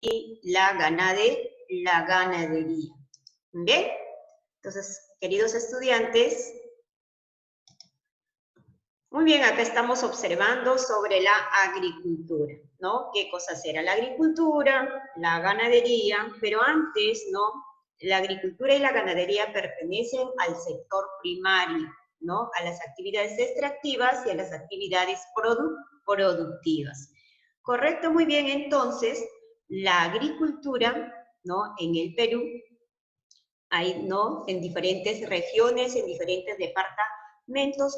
y la ganadería. ¿Bien? Entonces, queridos estudiantes, muy bien, acá estamos observando sobre la agricultura, ¿no? ¿Qué cosa será la agricultura, la ganadería? Pero antes, ¿no? La agricultura y la ganadería pertenecen al sector primario, ¿no? A las actividades extractivas y a las actividades productivas. ¿Correcto? Muy bien, entonces, la agricultura, ¿no? En el Perú, hay, ¿no? En diferentes regiones, en diferentes departamentos,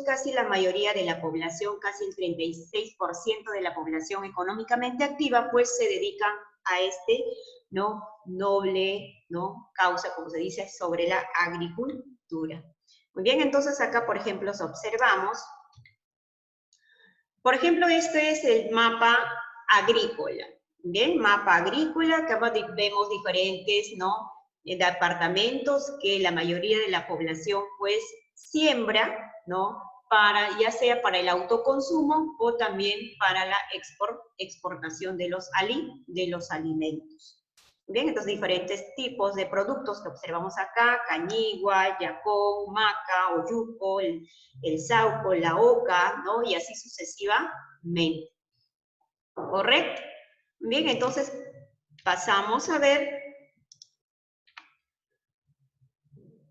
casi la mayoría de la población, casi el 36% de la población económicamente activa, pues se dedican a este, ¿no? Noble, ¿no? Causa, como se dice, sobre la agricultura. Muy bien, entonces acá, por ejemplo, observamos, por ejemplo, este es el mapa agrícola. Bien, mapa agrícola, acá vemos diferentes, ¿no? Departamentos que la mayoría de la población, pues, siembra, ¿no? Para, ya sea para el autoconsumo o también para la exportación de los alimentos. Bien, entonces diferentes tipos de productos que observamos acá: cañigua, yacón, maca, oyuco, el sauco, la oca, ¿no? Y así sucesivamente. ¿Correcto? Bien, entonces pasamos a ver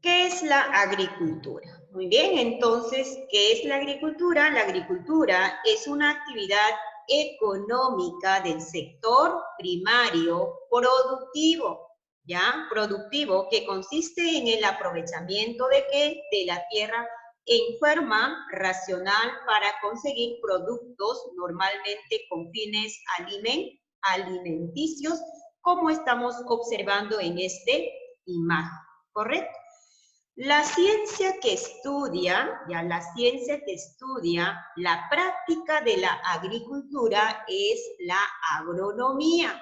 qué es la agricultura. Muy bien, entonces, ¿qué es la agricultura? La agricultura es una actividad económica del sector primario productivo, ¿ya? Productivo, que consiste en el aprovechamiento de ¿qué? De la tierra en forma racional para conseguir productos normalmente con fines alimenticios, como estamos observando en este imagen, ¿correcto? La ciencia que estudia, ya la ciencia que estudia la práctica de la agricultura es la agronomía.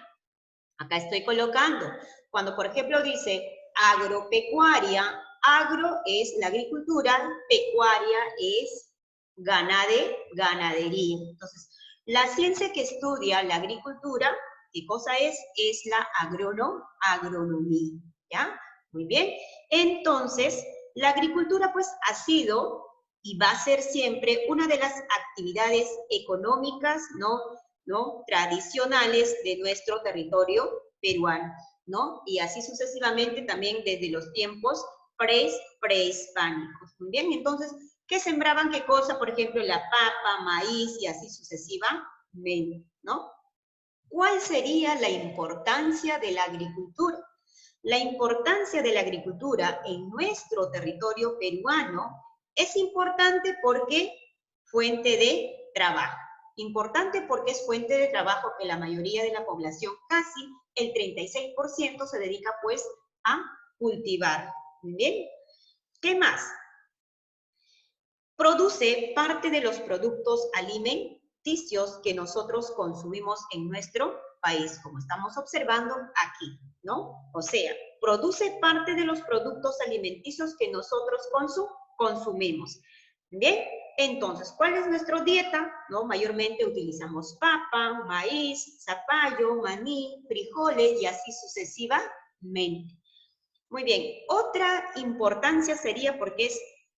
Acá estoy colocando. Cuando, por ejemplo, dice agropecuaria, agro es la agricultura, pecuaria es ganadería. Entonces, la ciencia que estudia la agricultura, ¿qué cosa es? Es la agronomía, ¿ya? Muy bien. Entonces, la agricultura, pues, ha sido y va a ser siempre una de las actividades económicas, ¿no? Tradicionales de nuestro territorio peruano, ¿no? Y así sucesivamente también desde los tiempos prehispánicos. Muy bien, entonces, ¿qué sembraban qué cosa? Por ejemplo, la papa, maíz y así sucesivamente, ¿no? ¿Cuál sería la importancia de la agricultura? La importancia de la agricultura en nuestro territorio peruano es importante porque fuente de trabajo. Importante porque es fuente de trabajo que la mayoría de la población, casi el 36%, se dedica pues a cultivar. Muy bien. ¿Qué más? Produce parte de los productos alimenticios que nosotros consumimos en nuestro país, como estamos observando aquí, ¿no? O sea, produce parte de los productos alimenticios que nosotros consumimos. ¿Bien? Entonces, ¿cuál es nuestra dieta? ¿No? Mayormente utilizamos papa, maíz, zapallo, maní, frijoles y así sucesivamente. Muy bien, otra importancia sería porque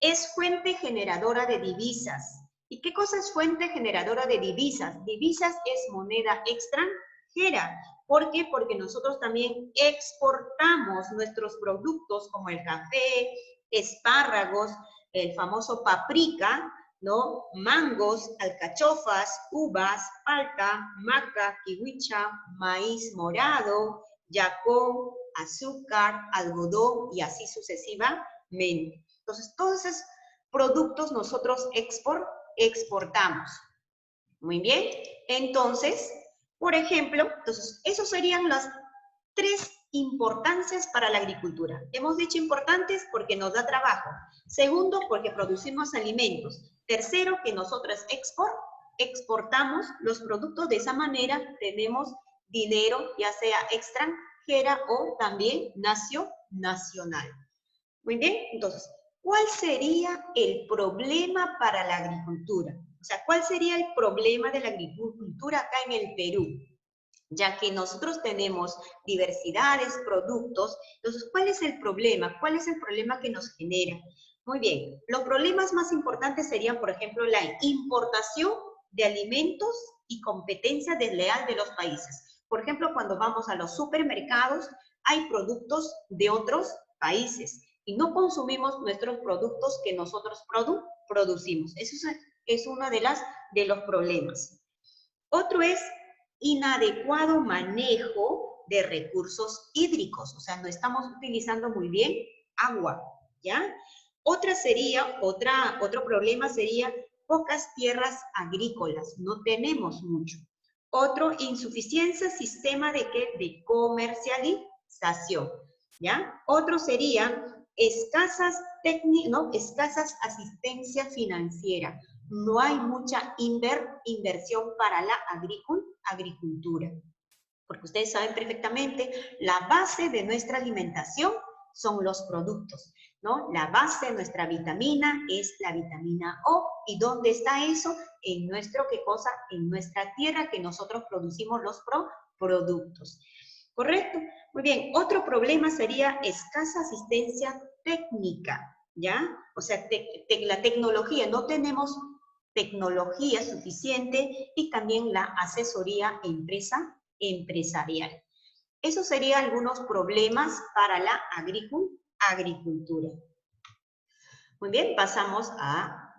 es fuente generadora de divisas. ¿Y qué cosa es fuente generadora de divisas? Divisas es moneda extranjera. ¿Por qué? Porque nosotros también exportamos nuestros productos como el café, espárragos, el famoso paprika, ¿no? Mangos, alcachofas, uvas, palta, maca, kiwicha, maíz morado, yacón, azúcar, algodón y así sucesivamente. Entonces, todos esos productos nosotros exportamos. Muy bien. Entonces, por ejemplo, entonces, esos serían las tres importancias para la agricultura. Hemos dicho importantes porque nos da trabajo. Segundo, porque producimos alimentos. Tercero, que nosotros exportamos los productos. De esa manera tenemos dinero, ya sea extranjera o también nacional. Muy bien, entonces, ¿cuál sería el problema para la agricultura? O sea, ¿cuál sería el problema de la agricultura acá en el Perú? ya que nosotros tenemos diversidades, productos. Entonces, ¿cuál es el problema? ¿Cuál es el problema que nos genera? Muy bien, los problemas más importantes serían, por ejemplo, la importación de alimentos y competencia desleal de los países. Por ejemplo, cuando vamos a los supermercados, hay productos de otros países y no consumimos nuestros productos que nosotros producimos. Eso es uno de los problemas. Otro es inadecuado manejo de recursos hídricos, o sea, no estamos utilizando muy bien agua, ¿ya? Otro problema sería pocas tierras agrícolas, no tenemos mucho. Otro, insuficiencia sistema de comercialización, ¿ya? Otro sería escasas asistencia financiera. No hay mucha inversión para la agricultura. Porque ustedes saben perfectamente, la base de nuestra alimentación son los productos, ¿no? La base de nuestra vitamina es la vitamina O. ¿Y dónde está eso? En ¿qué cosa? En nuestra tierra que nosotros producimos los productos. ¿Correcto? Muy bien. Otro problema sería escasa asistencia técnica, ¿ya? O sea, la tecnología, no tenemos tecnología suficiente y también la asesoría empresarial. Esos serían algunos problemas para la agricultura. Muy bien, pasamos a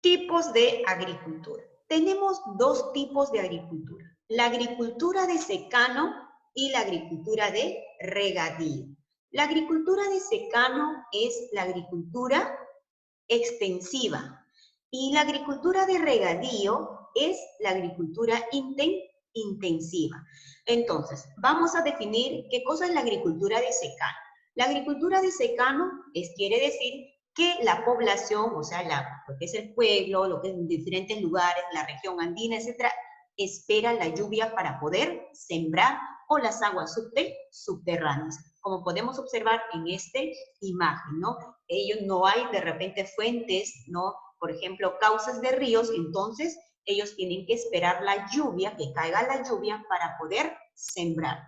tipos de agricultura. Tenemos dos tipos de agricultura. La agricultura de secano y la agricultura de regadío. La agricultura de secano es la agricultura extensiva y la agricultura de regadío es la agricultura intensiva. Entonces, vamos a definir qué cosa es la agricultura de secano. La agricultura de secano quiere decir que la población, o sea, lo que es el pueblo, lo que es en diferentes lugares, la región andina, etcétera, espera la lluvia para poder sembrar o las aguas subterráneas, como podemos observar en esta imagen, ¿no? Ellos no hay de repente fuentes, ¿no? Por ejemplo, cauces de ríos, entonces ellos tienen que esperar la lluvia, que caiga la lluvia para poder sembrar.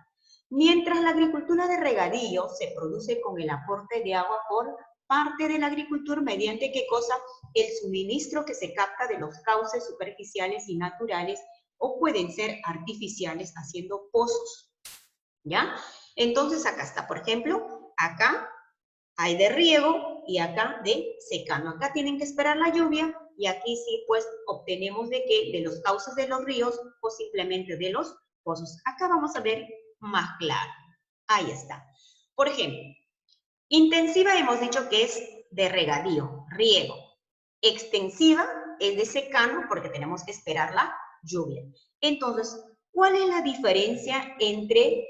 Mientras la agricultura de regadío se produce con el aporte de agua por parte de la agricultura mediante ¿qué cosa? El suministro que se capta de los cauces superficiales y naturales o pueden ser artificiales haciendo pozos, ¿ya? Entonces acá está, por ejemplo, acá hay de riego y acá de secano. Acá tienen que esperar la lluvia y aquí sí, pues, obtenemos de los cauces de los ríos o simplemente de los pozos. Acá vamos a ver más claro. Ahí está. Por ejemplo, intensiva hemos dicho que es de regadío, riego. Extensiva es de secano porque tenemos que esperar la lluvia. Entonces, ¿cuál es la diferencia entre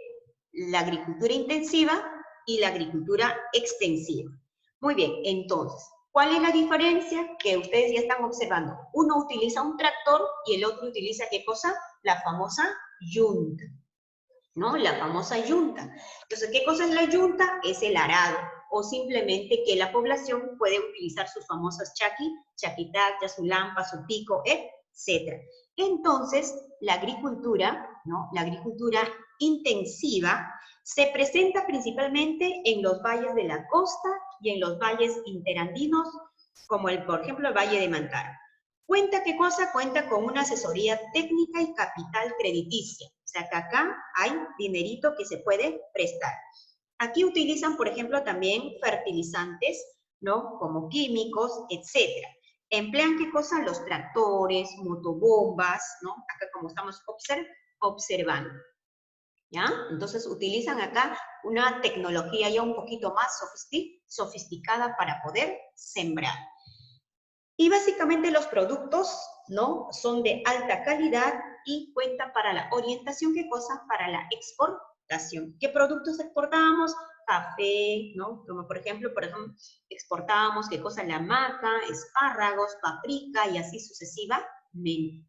la agricultura intensiva y la agricultura extensiva? Muy bien, entonces, ¿cuál es la diferencia que ustedes ya están observando? Uno utiliza un tractor y el otro utiliza, ¿qué cosa? La famosa yunta, ¿no? La famosa yunta. Entonces, ¿qué cosa es la yunta? Es el arado, o simplemente que la población puede utilizar sus famosas chaquitacas, su lampa, su pico, etc. Entonces, la agricultura, ¿no? La agricultura intensiva se presenta principalmente en los valles de la costa y en los valles interandinos, como por ejemplo el Valle de Mantaro. ¿Cuenta qué cosa? Cuenta con una asesoría técnica y capital crediticia. O sea que acá hay dinerito que se puede prestar. Aquí utilizan, por ejemplo, también fertilizantes, ¿no? Como químicos, etcétera. Emplean qué cosa? Los tractores, motobombas, ¿no? Acá como estamos observando. ¿Ya? Entonces utilizan acá una tecnología ya un poquito más sofisticada para poder sembrar. Y básicamente los productos, ¿no? Son de alta calidad y cuentan para la orientación, ¿qué cosa? Para la exportación. ¿Qué productos exportábamos? Café, ¿no? Como por ejemplo, exportábamos, ¿qué cosa? La maca, espárragos, paprika y así sucesivamente.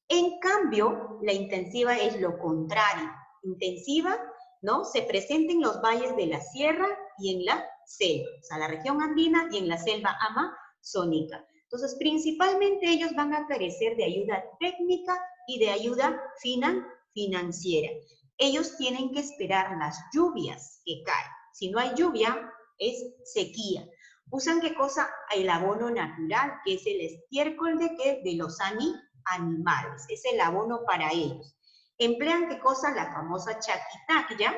En cambio, la intensiva es lo contrario. Intensiva, ¿no? Se presenta en los valles de la sierra y en la selva, o sea, la región andina y en la selva amazónica. Entonces, principalmente ellos van a carecer de ayuda técnica y de ayuda financiera. Ellos tienen que esperar las lluvias que caen. Si no hay lluvia, es sequía. ¿Usan qué cosa? El abono natural, que es el estiércol de ¿qué? De los animales. Es el abono para ellos. ¿Emplean qué cosa? La famosa chaquitacya,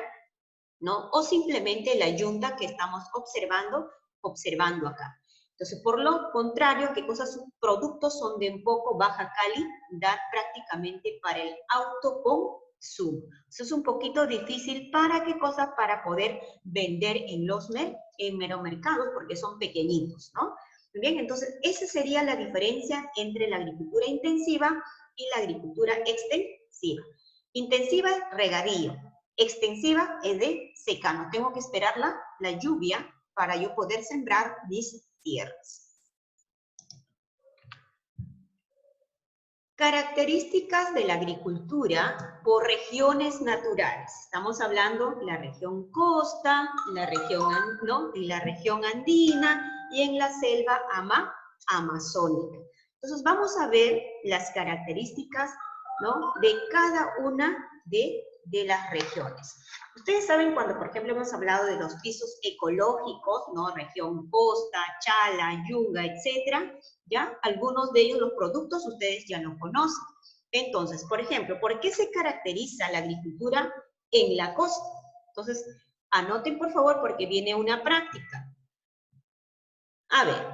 ¿no? O simplemente la yunta que estamos observando acá. Entonces, por lo contrario, ¿qué cosas? Sus productos son de un poco baja calidad prácticamente para el autoconsumo. Eso es un poquito difícil para qué cosas, para poder vender en los mercados, porque son pequeñitos, ¿no? Bien, entonces esa sería la diferencia entre la agricultura intensiva y la agricultura extensiva. Intensiva es regadío, extensiva es de secano. Tengo que esperar la lluvia para yo poder sembrar mis tierras. Características de la agricultura por regiones naturales. Estamos hablando de la región costa, la región andina y en la selva amazónica. Entonces vamos a ver las características, ¿no?, de cada una de las regiones. Ustedes saben cuando, por ejemplo, hemos hablado de los pisos ecológicos, ¿no? Región costa, chala, yunga, etcétera, ¿ya? Algunos de ellos, los productos, ustedes ya los conocen. Entonces, por ejemplo, ¿por qué se caracteriza la agricultura en la costa? Entonces, anoten por favor porque viene una práctica. A ver,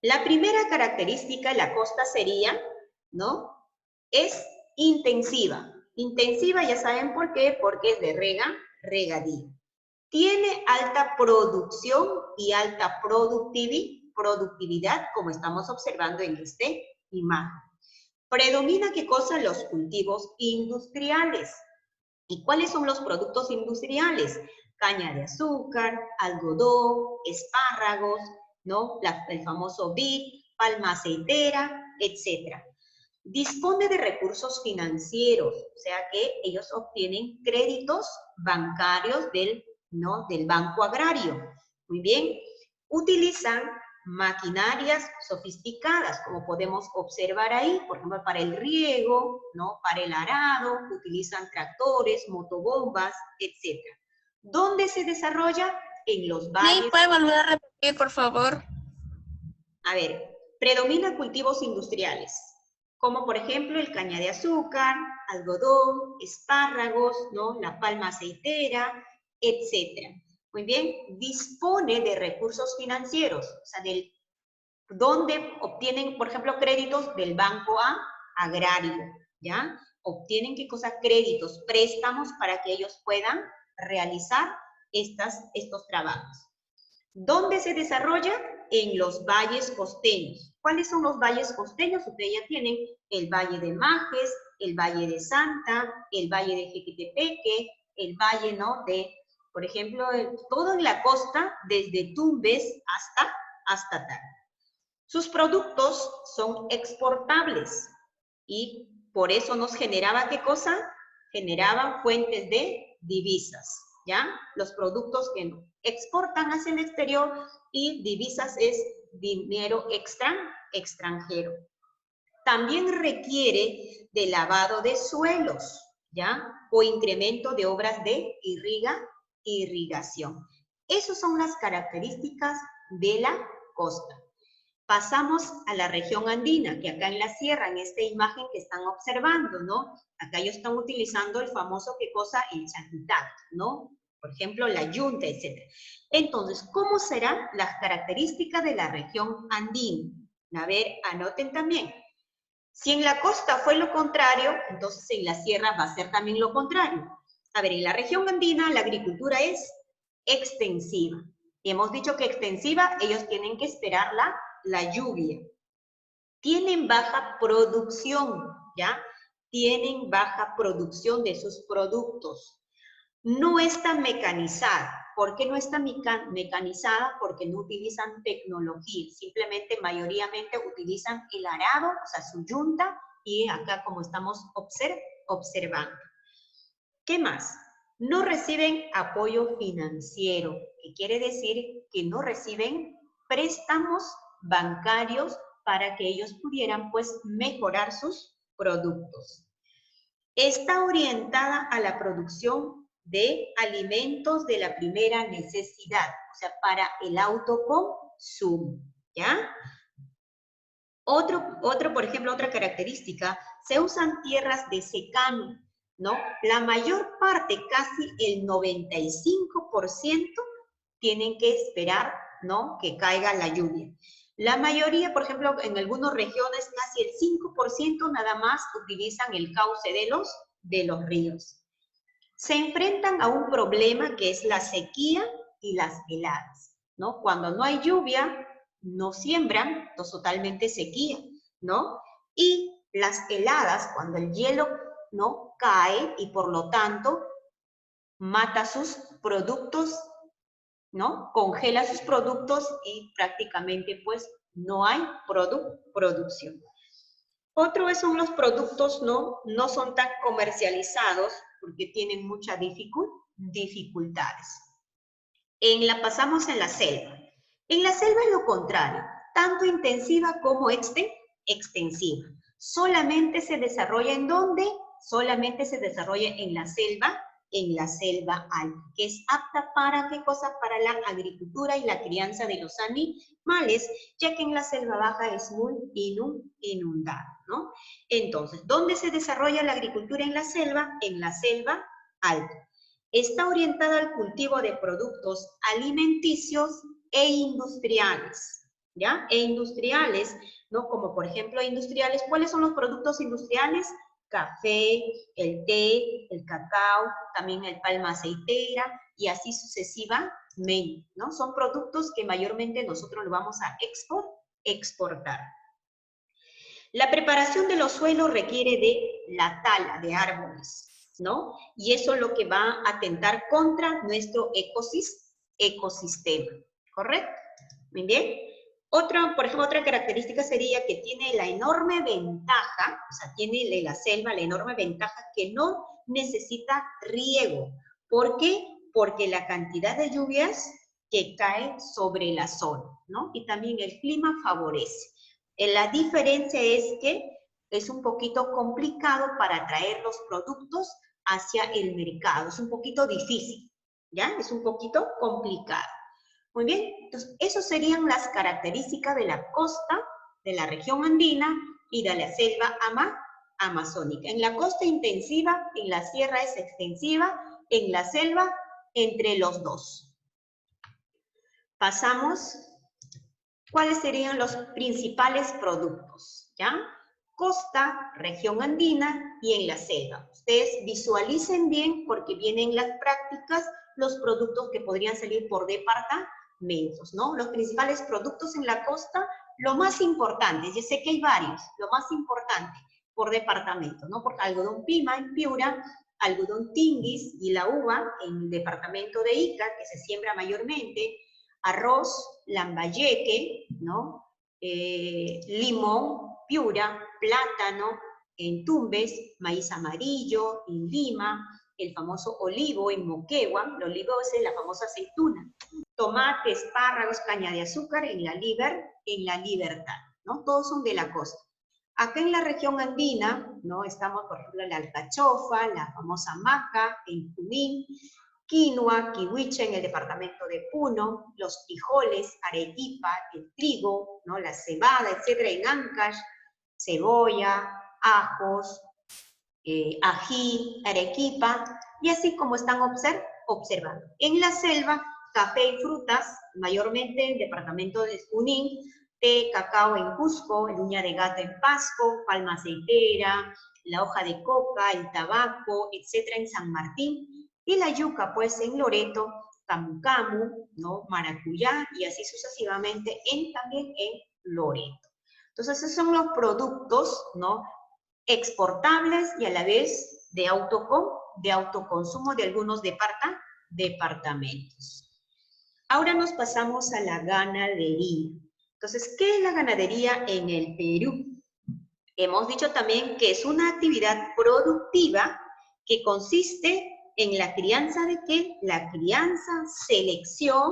la primera característica de la costa sería, ¿no?, es intensiva. Intensiva, ya saben por qué, porque es de regadío. Tiene alta producción y alta productividad, como estamos observando en esta imagen. Predomina, ¿qué cosa? Los cultivos industriales. ¿Y cuáles son los productos industriales? Caña de azúcar, algodón, espárragos, ¿no? El famoso vid, palma aceitera, etc. Dispone de recursos financieros, o sea que ellos obtienen créditos bancarios del Banco Agrario. Muy bien. Utilizan maquinarias sofisticadas, como podemos observar ahí, por ejemplo, para el riego, ¿no?, para el arado, utilizan tractores, motobombas, etc. ¿Dónde se desarrolla? En los valles. ¿Sí? ¿Puede volver a repetir, por favor? A ver, predominan cultivos industriales, como por ejemplo el caña de azúcar, algodón, espárragos, ¿no?, la palma aceitera, etc. Muy bien, dispone de recursos financieros, o sea, donde obtienen, por ejemplo, créditos del Banco Agrario, ¿ya? Obtienen, ¿qué cosa? Créditos, préstamos para que ellos puedan realizar estos trabajos. ¿Dónde se desarrolla? En los valles costeños. ¿Cuáles son los valles costeños? Ustedes ya tienen el Valle de Majes, el Valle de Santa, el Valle de Jequitepeque, el Valle, ¿no?, de, por ejemplo, todo en la costa, desde Tumbes hasta Tacna. Sus productos son exportables y por eso nos generaba, ¿qué cosa? Generaban fuentes de divisas, ¿ya? Los productos que exportan hacia el exterior y divisas es dinero extranjero. También requiere de lavado de suelos, ¿ya? O incremento de obras de irrigación. Esas son las características de la costa. Pasamos a la región andina, que acá en la sierra, en esta imagen que están observando, ¿no? Acá ellos están utilizando el famoso, ¿qué cosa? El chaquitac, ¿no? Por ejemplo, la yunta, etc. Entonces, ¿cómo serán las características de la región andina? A ver, anoten también. Si en la costa fue lo contrario, entonces en la sierra va a ser también lo contrario. A ver, en la región andina la agricultura es extensiva. Y hemos dicho que extensiva, ellos tienen que esperar la lluvia. Tienen baja producción, ¿ya? Tienen baja producción de sus productos. No está mecanizada. ¿Por qué no está mecanizada? Porque no utilizan tecnología. Simplemente, mayoritariamente, utilizan el arado, o sea, su yunta, y acá como estamos observando. ¿Qué más? No reciben apoyo financiero, que quiere decir que no reciben préstamos bancarios para que ellos pudieran, pues, mejorar sus productos. está orientada a la producción de alimentos de la primera necesidad, o sea, para el autoconsumo, ¿ya? Por ejemplo, otra característica, se usan tierras de secano, ¿no? La mayor parte, casi el 95%, tienen que esperar, ¿no?, que caiga la lluvia. La mayoría, por ejemplo, en algunas regiones, casi el 5% nada más utilizan el cauce de los ríos. Se enfrentan a un problema que es la sequía y las heladas, ¿no? Cuando no hay lluvia, no siembran, entonces totalmente sequía, ¿no? Y las heladas, cuando el hielo, ¿no?, cae y por lo tanto mata sus productos, ¿no? Congela sus productos y prácticamente pues no hay producción. Otro son los productos no son tan comercializados porque tienen muchas dificultades. Pasamos en la selva. En la selva es lo contrario, tanto intensiva como extensiva. Solamente se desarrolla ¿en dónde? Solamente se desarrolla en la selva alta, que es apta para ¿qué cosa? Para la agricultura y la crianza de los animales, ya que en la selva baja es muy inundada, ¿no? Entonces, ¿dónde se desarrolla la agricultura en la selva? En la selva alta. Está orientada al cultivo de productos alimenticios e industriales, ¿ya? E industriales, ¿no? Como por ejemplo industriales, ¿cuáles son los productos industriales? Café, el té, el cacao, también el palma aceitera y así sucesivamente, ¿no? Son productos que mayormente nosotros lo vamos a exportar. La preparación de los suelos requiere de la tala de árboles, ¿no? Y eso es lo que va a atentar contra nuestro ecosistema, ¿correcto? Muy bien. Por ejemplo, otra característica sería que tiene la enorme ventaja, o sea, tiene la selva la enorme ventaja que no necesita riego. ¿Por qué? Porque la cantidad de lluvias que cae sobre la zona, ¿no? Y también el clima favorece. La diferencia es que es un poquito complicado para traer los productos hacia el mercado. Es un poquito difícil, ¿ya? Es un poquito complicado. Muy bien, entonces, esas serían las características de la costa, de la región andina y de la selva amazónica. En la costa intensiva, en la sierra es extensiva, en la selva entre los dos. Pasamos, ¿cuáles serían los principales productos? ¿Ya? Costa, región andina y en la selva. Ustedes visualicen bien porque vienen las prácticas, los productos que podrían salir por departamentos, ¿no? Los principales productos en la costa, lo más importante, yo sé que hay varios, lo más importante por departamento, ¿no? Porque algodón pima en Piura, algodón tinguis y la uva en el departamento de Ica, que se siembra mayormente, arroz, lambayeque, ¿no? Limón, Piura, plátano, en Tumbes, maíz amarillo, en Lima, el famoso olivo en Moquegua, el olivo es la famosa aceituna, tomate, espárragos, caña de azúcar en la Libertad, ¿no? Todos son de la costa. Acá en la región andina, ¿no? Estamos, por ejemplo, la alcachofa, la famosa maca en Junín, quinoa, kiwiche en el departamento de Puno, los frijoles, arequipa, el trigo, ¿no? La cebada, etcétera, en Ancash, cebolla, ajos, ají, arequipa, y así como están observando. En la selva, café y frutas, mayormente en el departamento de Junín, té, cacao en Cusco, el uña de gato en Pasco, palma aceitera, la hoja de coca, el tabaco, etcétera, en San Martín, y la yuca, pues, en Loreto, camu camu, ¿no? Maracuyá, y así sucesivamente también en Loreto. Entonces, esos son los productos, ¿no?, exportables y a la vez de autoconsumo de algunos departamentos. Ahora nos pasamos a la ganadería. Entonces, ¿qué es la ganadería en el Perú? Hemos dicho también que es una actividad productiva que consiste en la crianza de ¿qué? La crianza, selección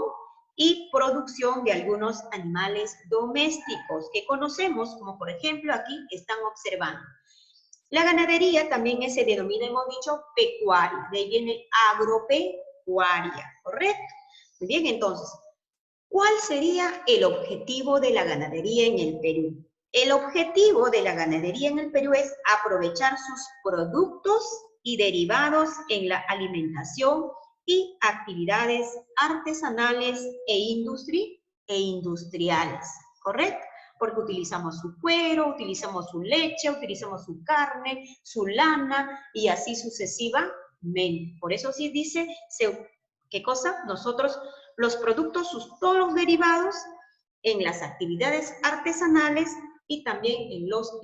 y producción de algunos animales domésticos que conocemos, como por ejemplo aquí están observando. La ganadería también se denomina, hemos dicho, pecuaria. De ahí viene agropecuaria, ¿correcto? Muy bien, entonces, ¿cuál sería el objetivo de la ganadería en el Perú? El objetivo de la ganadería en el Perú es aprovechar sus productos y derivados en la alimentación y actividades artesanales e industriales, ¿correcto? Porque utilizamos su cuero, utilizamos su leche, utilizamos su carne, su lana y así sucesivamente. Por eso sí dice, ¿qué cosa? Nosotros, los productos, todos los derivados en las actividades artesanales y también en los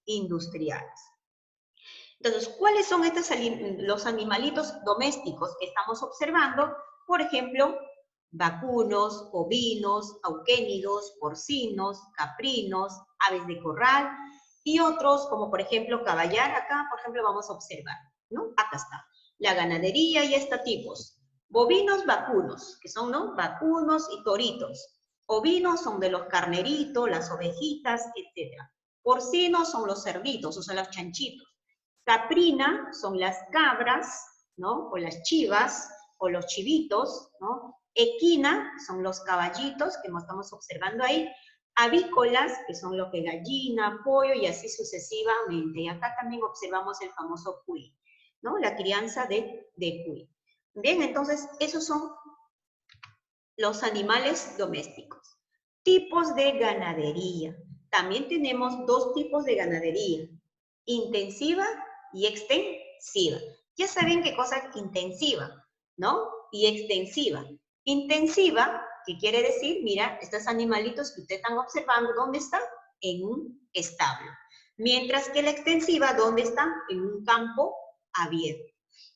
industriales. Entonces, ¿cuáles son los animalitos domésticos que estamos observando? Por ejemplo, vacunos, ovinos, auquénidos, porcinos, caprinos, aves de corral y otros como por ejemplo caballar. Acá, por ejemplo, vamos a observar, ¿no? Acá está. La ganadería y tipos. Bovinos, vacunos, que son, ¿no? Vacunos y toritos. Ovinos son de los carneritos, las ovejitas, etc. Porcinos son los cerditos, o sea, los chanchitos. Caprina son las cabras, ¿no? O las chivas, o los chivitos, ¿no? Equina son los caballitos que estamos observando ahí. Avícolas, que son lo que gallina, pollo y así sucesivamente. Y acá también observamos el famoso cuy, ¿no? La crianza de cuy. Bien, entonces esos son los animales domésticos. Tipos de ganadería. También tenemos dos tipos de ganadería, intensiva y extensiva. Ya saben qué cosa es intensiva, ¿no? Y extensiva. Intensiva, ¿qué quiere decir? Mira, estos animalitos que ustedes están observando, ¿dónde están? En un establo. Mientras que la extensiva, ¿dónde están? En un campo abierto.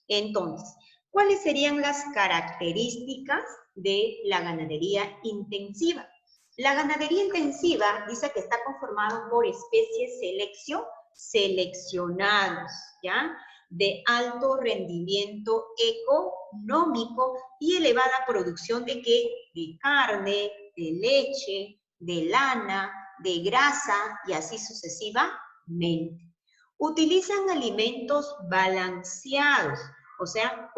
Entonces, ¿cuáles serían las características de la ganadería intensiva? La ganadería intensiva dice que está conformada por especies seleccionadas, ¿ya? De alto rendimiento económico y elevada producción ¿de qué? De carne, de leche, de lana, de grasa y así sucesivamente. Utilizan alimentos balanceados, o sea,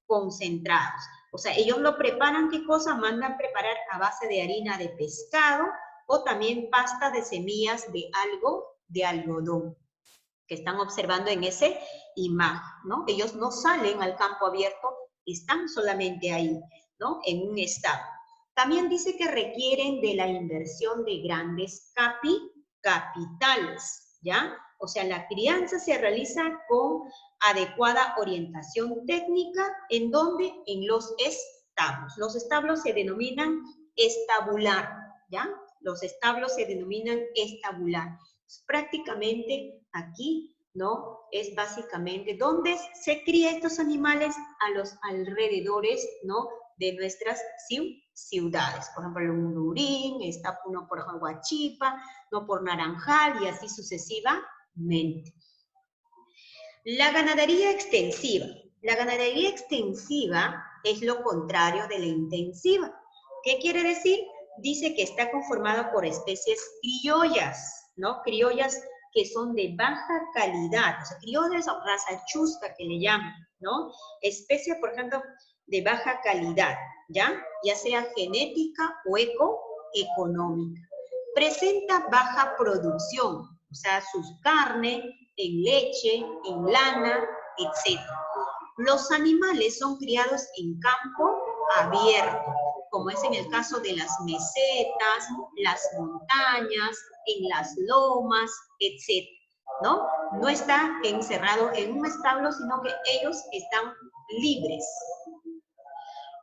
concentrados. O sea, ellos lo preparan, ¿qué cosa? Mandan preparar a base de harina de pescado o también pasta de semillas de algodón, que están observando en ese imagen, ¿no? Ellos no salen al campo abierto, están solamente ahí, ¿no? En un establo. También dice que requieren de la inversión de grandes capitales, ¿ya? O sea, la crianza se realiza con adecuada orientación técnica, ¿en dónde? En los establos. Los establos se denominan estabular, ¿ya? Los establos se denominan estabular. Prácticamente aquí, ¿no? Es básicamente donde se crían estos animales a los alrededores, ¿no? De nuestras ciudades. Por ejemplo, en Lurín, está uno por Huachipa, no por Naranjal y así sucesivamente. La ganadería extensiva. La ganadería extensiva es lo contrario de la intensiva. ¿Qué quiere decir? Dice que está conformado por especies criollas, ¿no? Criollas que son de baja calidad, o sea, criollas o raza chusca que le llaman, ¿no? Especies, por ejemplo, de baja calidad, ¿ya? Ya sea genética o económica. Presenta baja producción, o sea, sus carnes en leche, en lana, etc. Los animales son criados en campo abierto, como es en el caso de las mesetas, las montañas, en las lomas, etc. ¿No? No está encerrado en un establo, sino que ellos están libres.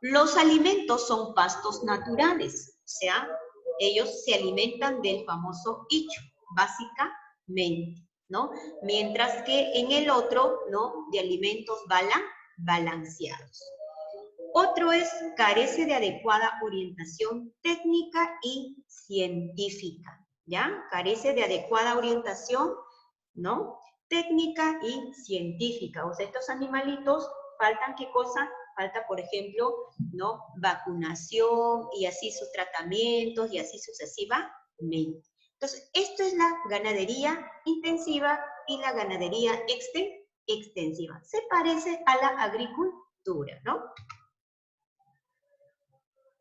Los alimentos son pastos naturales, o sea, ellos se alimentan del famoso icho, básicamente, ¿no? Mientras que en el otro, ¿no? De alimentos balanceados. Otro es, carece de adecuada orientación técnica y científica, ¿ya? Carece de adecuada orientación, ¿no? Técnica y científica. O sea, estos animalitos faltan, ¿qué cosa? Falta, por ejemplo, ¿no? Vacunación y así sus tratamientos y así sucesivamente. Entonces, esto es la ganadería intensiva y la ganadería extensiva. Se parece a la agricultura, ¿no?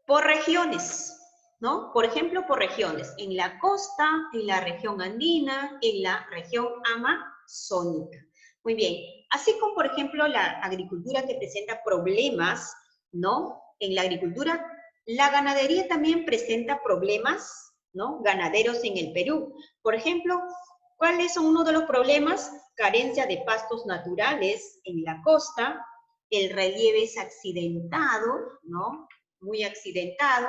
Por regiones, ¿no? Por ejemplo, por regiones. En la costa, en la región andina, en la región amazónica. Muy bien. Así como, por ejemplo, la agricultura que presenta problemas, ¿no? En la agricultura, la ganadería también presenta problemas, ¿no? Ganaderos en el Perú. Por ejemplo, ¿cuáles son uno de los problemas? Carencia de pastos naturales en la costa, el relieve es accidentado, ¿no? Muy accidentado,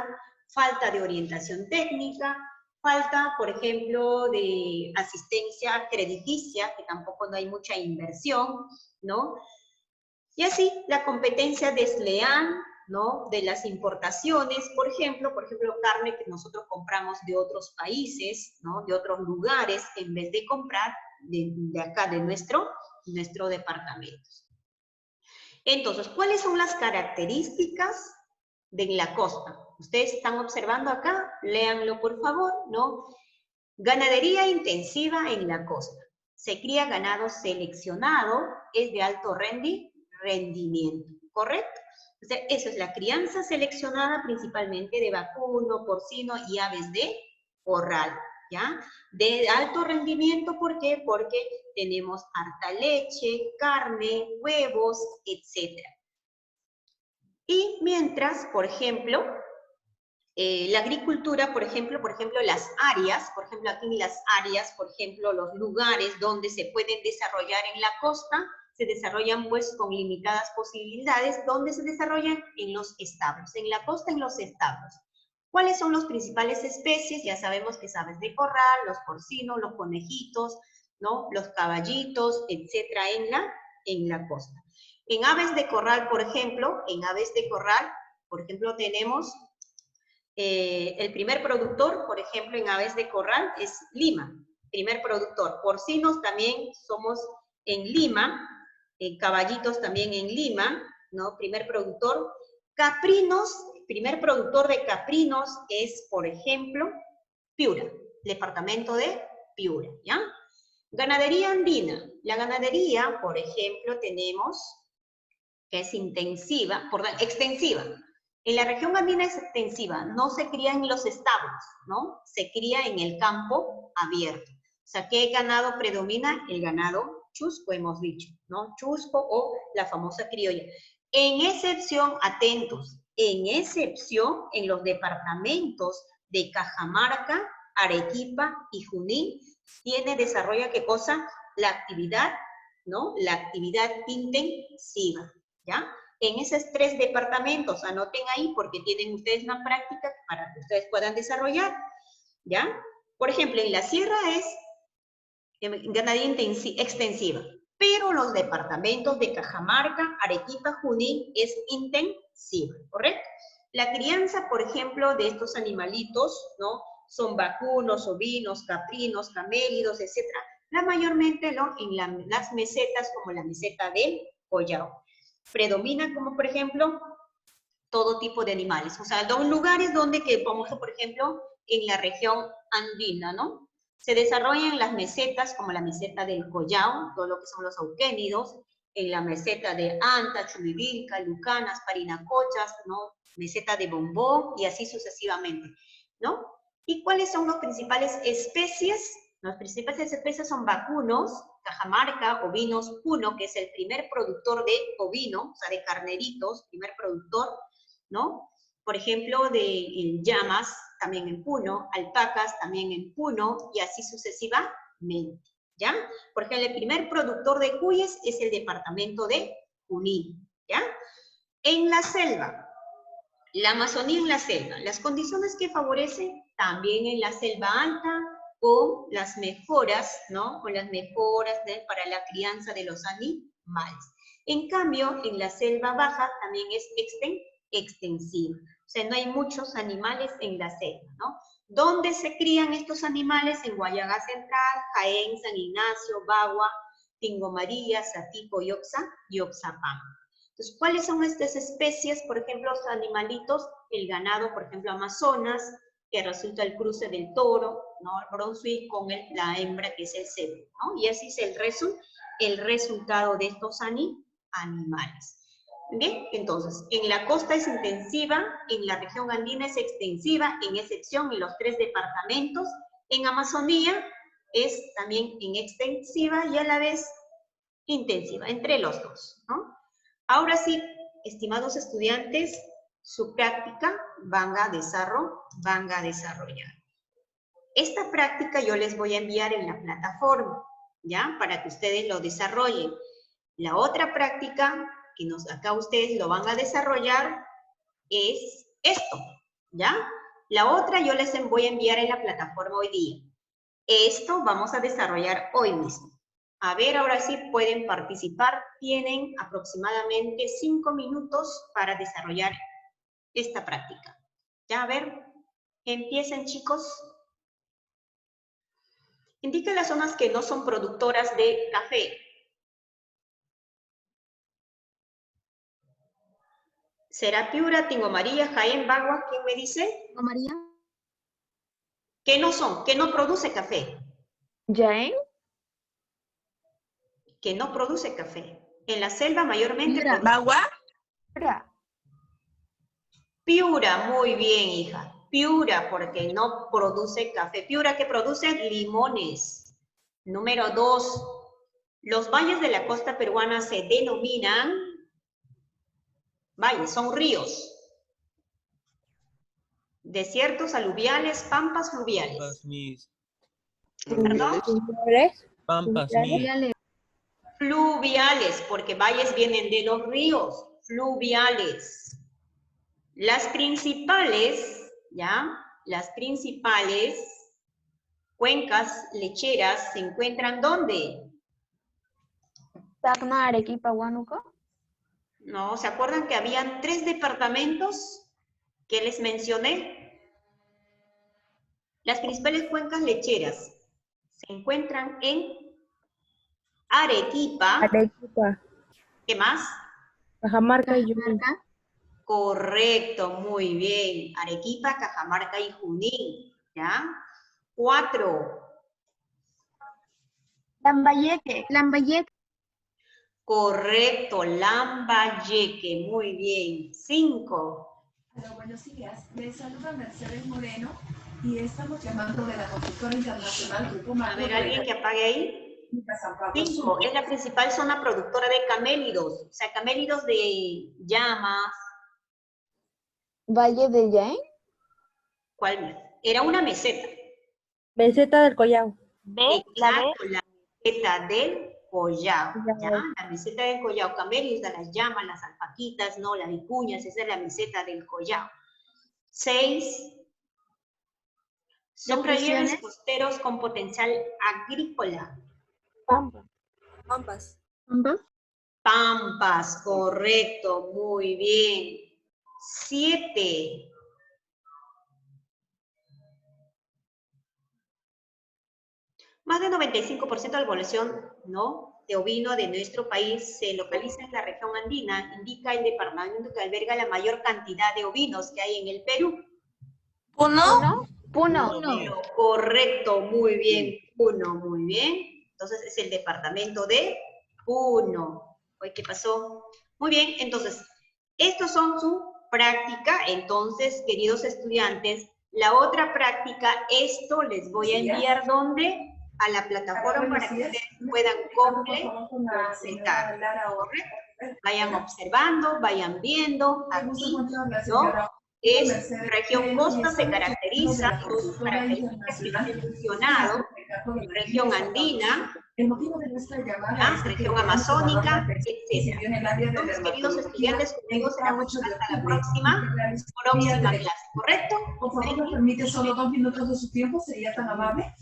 falta de orientación técnica, falta, por ejemplo, de asistencia crediticia, que tampoco no hay mucha inversión, ¿no? Y así, la competencia desleal, ¿no? De las importaciones, por ejemplo, carne que nosotros compramos de otros países, ¿no? De otros lugares, en vez de comprar de acá, de nuestro departamento. Entonces, ¿cuáles son las características de la costa? Ustedes están observando acá, léanlo por favor, ¿no? Ganadería intensiva en la costa. Se cría ganado seleccionado, es de alto rendimiento, ¿correcto? O sea, eso es la crianza seleccionada principalmente de vacuno, porcino y aves de corral, ¿ya? De alto rendimiento, ¿por qué? Porque tenemos harta leche, carne, huevos, etc. Y mientras, por ejemplo, la agricultura, por ejemplo, las áreas, por ejemplo, aquí en las áreas, por ejemplo, los lugares donde se pueden desarrollar en la costa, se desarrollan pues con limitadas posibilidades, donde se desarrollan en los establos, en la costa en los establos. ¿Cuáles son las principales especies? Ya sabemos que es aves de corral, los porcinos, los conejitos, ¿no? Los caballitos, etcétera, en la costa. En aves de corral, por ejemplo, tenemos el primer productor, por ejemplo, en aves de corral es Lima, primer productor. Porcinos también somos en Lima, caballitos también en Lima, ¿no? Primer productor. Caprinos, primer productor de caprinos es, por ejemplo, Piura, departamento de Piura, ¿ya? Ganadería andina. La ganadería, por ejemplo, tenemos que es extensiva. En la región andina es extensiva, no se cría en los establos, ¿no? Se cría en el campo abierto. O sea, ¿qué ganado predomina? El ganado chusco, hemos dicho, ¿no? Chusco o la famosa criolla. En excepción, atentos, en excepción en los departamentos de Cajamarca, Arequipa y Junín, desarrolla, ¿qué cosa? La actividad, ¿no? La actividad intensiva, ¿ya? En esos 3 departamentos, anoten ahí porque tienen ustedes una práctica para que ustedes puedan desarrollar, ¿ya? Por ejemplo, en la sierra es ganadería extensiva, pero los departamentos de Cajamarca, Arequipa, Junín es intensiva, ¿correcto? La crianza, por ejemplo, de estos animalitos, ¿no? Son vacunos, ovinos, caprinos, camélidos, etc. Mayormente, ¿no? En las mesetas, como la meseta del Collao. Predomina como, por ejemplo, todo tipo de animales. O sea, dos lugares donde vamos, por ejemplo, en la región andina, ¿no? Se desarrollan las mesetas, como la meseta del Collao, todo lo que son los auquénidos, en la meseta de Anta, Chumivilca, Lucanas, Parinacochas, ¿no? Meseta de Bombó, y así sucesivamente, ¿no? ¿Y cuáles son las principales especies? Las principales especies son vacunos, Cajamarca, ovinos, Puno, que es el primer productor de ovino, o sea, de carneritos, primer productor, ¿no? Por ejemplo, de llamas, también en Puno, alpacas, también en Puno, y así sucesivamente, ¿ya? Por ejemplo, el primer productor de cuyes es el departamento de Junín, ¿ya? En la selva, la Amazonía en la selva, las condiciones que favorecen también en la selva alta, con las mejoras, ¿no? Con las mejoras para la crianza de los animales. En cambio, en la selva baja también es extensiva. O sea, no hay muchos animales en la selva, ¿no? ¿Dónde se crían estos animales? En Guayagá Central, Jaén, San Ignacio, Bagua, Tingo María, Satipo y Oxapam. Entonces, ¿cuáles son estas especies? Por ejemplo, los animalitos, el ganado, por ejemplo, Amazonas, que resulta el cruce del toro, ¿no? El Brunswick con la hembra que es el cebo, ¿no? Y así es el resultado de estos animales. Bien, entonces, en la costa es intensiva, en la región andina es extensiva, en excepción en los 3 departamentos, en Amazonía es también en extensiva y a la vez intensiva, entre los dos, ¿no? Ahora sí, estimados estudiantes, su práctica van a desarrollar. Esta práctica yo les voy a enviar en la plataforma, ¿ya? Para que ustedes lo desarrollen. La otra práctica que acá ustedes lo van a desarrollar es esto, ¿ya? La otra yo les voy a enviar en la plataforma hoy día. Esto vamos a desarrollar hoy mismo. A ver, ahora sí pueden participar. Tienen aproximadamente 5 minutos para desarrollar esta práctica. Ya, a ver, empiecen, chicos. Indica las zonas que no son productoras de café. ¿Será Piura, Tingo María, Jaén, Bagua? ¿Quién me dice? ¿No, María? ¿Qué no son? ¿Qué no produce café? ¿Jaén? Que no produce café. En la selva mayormente Piura. produce. ¿Bagua? Piura, muy bien, hija. Piura, porque no produce café. Piura, ¿qué produce? Limones. Número 2. Los valles de la costa peruana se denominan valles, son ríos. Desiertos aluviales, pampas fluviales. Pampas, mis. ¿Perdón? Pampas, mis. Fluviales, porque valles vienen de los ríos. Fluviales. Las principales, ¿ya? Las principales cuencas lecheras se encuentran ¿dónde? Tacna, Arequipa, Huánuco. No, ¿se acuerdan que habían 3 departamentos que les mencioné? Las principales cuencas lecheras se encuentran en Arequipa. Arequipa. ¿Qué más? Cajamarca y Junín. Correcto, muy bien. Arequipa, Cajamarca y Junín, ¿ya? 4. Lambayeque. Lambayeque. Correcto, Lambayeque, muy bien. 5. Hola, buenos días. Les saluda Mercedes Moreno y estamos llamando de la consultora internacional Grupo A Macro. ver, alguien que apague ahí. 5. Es la principal zona productora de camélidos, o sea, camélidos de llamas. Valle de Jaén. ¿Cuál? Era una meseta. Meseta del Collao. Exacto, la meseta del Collao, ¿ya? La meseta del Collao, camélidos de las llamas, las alpaquitas, no, las vicuñas, esa es la meseta del Collao. 6. Son relieves costeros con potencial agrícola. Pampas. Pampas, correcto, muy bien. 7. Más del 95% de la población, ¿no?, de ovino de nuestro país se localiza en la región andina, indica el departamento que alberga la mayor cantidad de ovinos que hay en el Perú. ¿Puno? Puno. Correcto, muy bien, Puno, muy bien. Entonces es el departamento de Puno. Oye, ¿qué pasó? Muy bien, entonces, estos son su práctica. Entonces, queridos estudiantes, la otra práctica, esto les voy a enviar, ¿dónde? A la plataforma para que ustedes puedan completar. ¿Correcto? Vayan observando, vayan viendo aquí, ¿no? Es región costa, se caracteriza por sus características que les he mencionado, región andina, región amazónica, etc. Entonces, queridos estudiantes, conmigo será mucho hasta la próxima clase, ¿correcto? Por favor, nos permite solo 2 minutos de su tiempo, ¿sería tan amable?